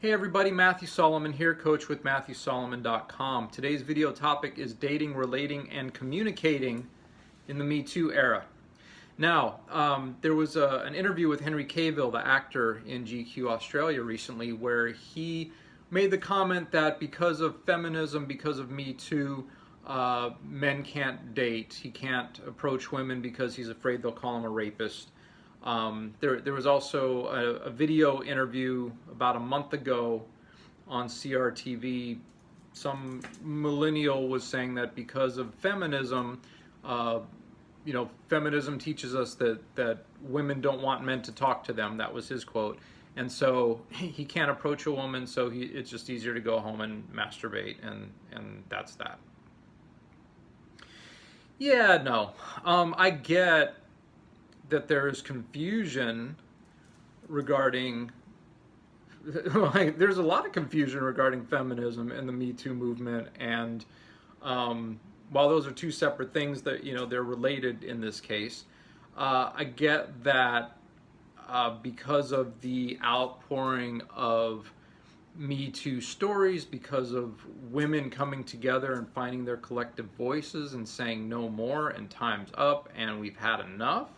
Hey everybody, Matthew Solomon here, coach with MatthewSolomon.com. Today's video topic is dating, relating, and communicating in the Me Too era. Now, there was an interview with Henry Cavill, the actor, in GQ Australia recently, where he made the comment that because of feminism, because of Me Too, men can't date. He can't approach women because he's afraid they'll call him a rapist. There was also a video interview about a month ago on CRTV. Some millennial was saying that because of feminism, feminism teaches us that women don't want men to talk to them. That was his quote. And so he can't approach a woman, so it's just easier to go home and masturbate, and that's that. Yeah, no. I get that there is confusion regarding there's a lot of confusion regarding feminism and the Me Too movement, and while those are two separate things, that they're related in this case. I get that because of the outpouring of Me Too stories, because of women coming together and finding their collective voices and saying no more and time's up and we've had enough,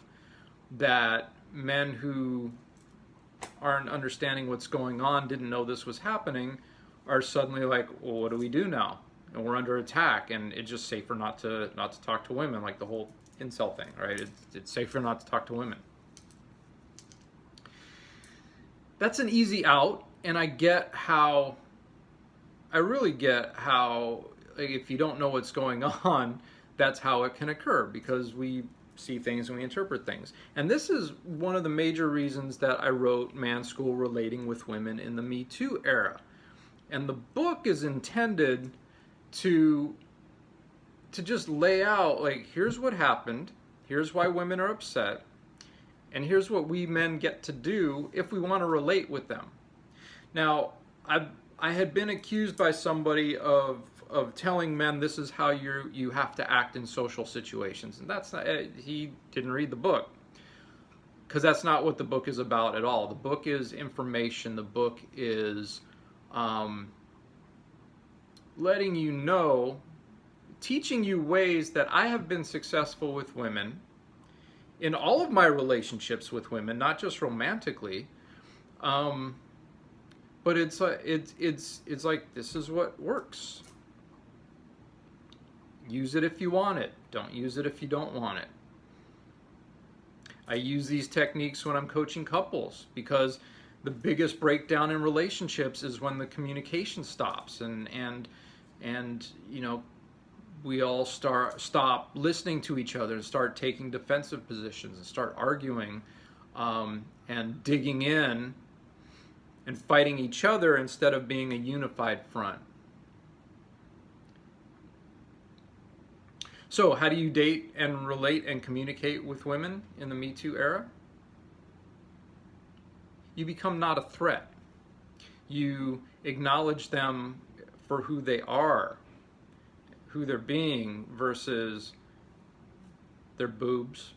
that men who aren't understanding what's going on, didn't know this was happening, are suddenly like, well, what do we do now? And we're under attack, and it's just safer not to talk to women, like the whole incel thing, right? It's safer not to talk to women. That's an easy out, and I really get how, like, if you don't know what's going on, that's how it can occur, because we see things and we interpret things. And this is one of the major reasons that I wrote Man's School Relating with Women in the Me Too Era. And the book is intended to just lay out, like, here's what happened, here's why women are upset, and here's what we men get to do if we want to relate with them. Now, I had been accused by somebody of telling men this is how you have to act in social situations, and that's not, he didn't read the book, because that's not what the book is about at all. The book is information. The book is letting you know, teaching you ways that I have been successful with women in all of my relationships with women, not just romantically. But it's like this is what works. Use it if you want it. Don't use it if you don't want it. I use these techniques when I'm coaching couples, because the biggest breakdown in relationships is when the communication stops, and we all stop listening to each other and start taking defensive positions and start arguing and digging in and fighting each other instead of being a unified front. So how do you date and relate and communicate with women in the Me Too era? You become not a threat. You acknowledge them for who they are, who they're being, versus their boobs.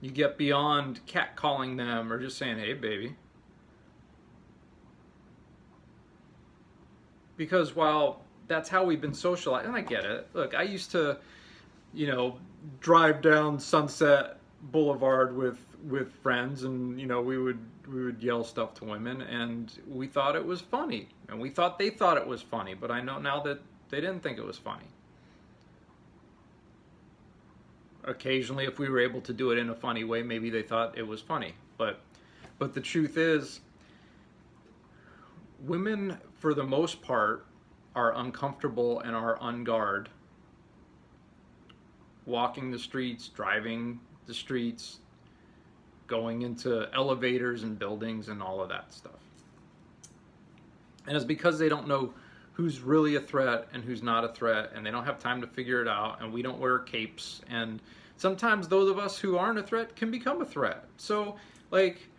You get beyond catcalling them or just saying, hey, baby. Because while that's how we've been socialized, and I get it. Look, I used to, drive down Sunset Boulevard with friends, and we would yell stuff to women, and we thought it was funny, and we thought they thought it was funny. But I know now that they didn't think it was funny. Occasionally, if we were able to do it in a funny way, maybe they thought it was funny. But the truth is, women, for the most part, are uncomfortable and are on guard, walking the streets, driving the streets, going into elevators and buildings and all of that stuff. And it's because they don't know who's really a threat and who's not a threat, and they don't have time to figure it out, and we don't wear capes, and sometimes those of us who aren't a threat can become a threat. So, like,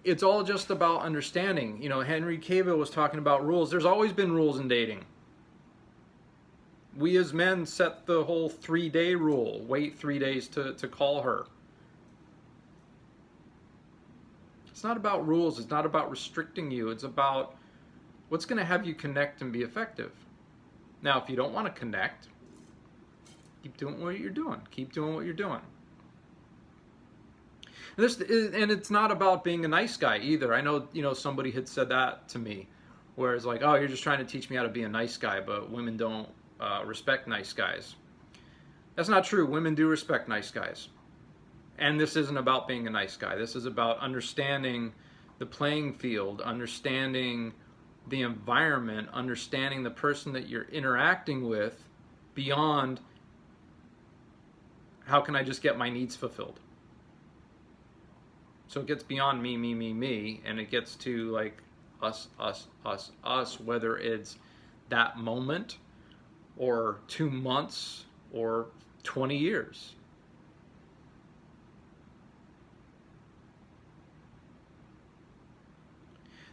it's all just about understanding. Henry Cavill was talking about rules. There's always been rules in dating. We as men set the whole 3-day rule. Wait 3 days to call her. It's not about rules. It's not about restricting you. It's about what's going to have you connect and be effective. Now, if you don't want to connect, keep doing what you're doing. Keep doing what you're doing. And it's not about being a nice guy either. I know, somebody had said that to me, where it's like, oh, you're just trying to teach me how to be a nice guy, but women don't respect nice guys. That's not true. Women do respect nice guys. And this isn't about being a nice guy. This is about understanding the playing field, understanding the environment, understanding the person that you're interacting with beyond how can I just get my needs fulfilled. So it gets beyond me, and it gets to like us, whether it's that moment or 2 months or 20 years.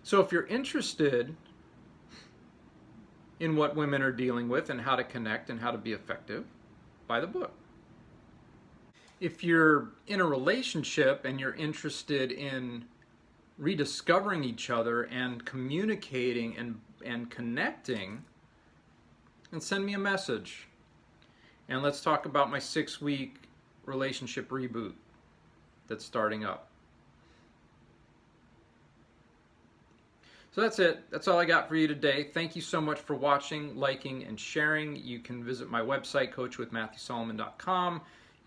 So if you're interested in what women are dealing with and how to connect and how to be effective, buy the book. If you're in a relationship and you're interested in rediscovering each other and communicating and connecting, then send me a message. And let's talk about my 6-week relationship reboot that's starting up. So that's it. That's all I got for you today. Thank you so much for watching, liking, and sharing. You can visit my website, coachwithmatthewsolomon.com. You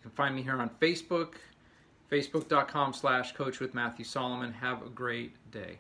can find me here on Facebook, facebook.com/coachwithmatthewsolomon. Have a great day.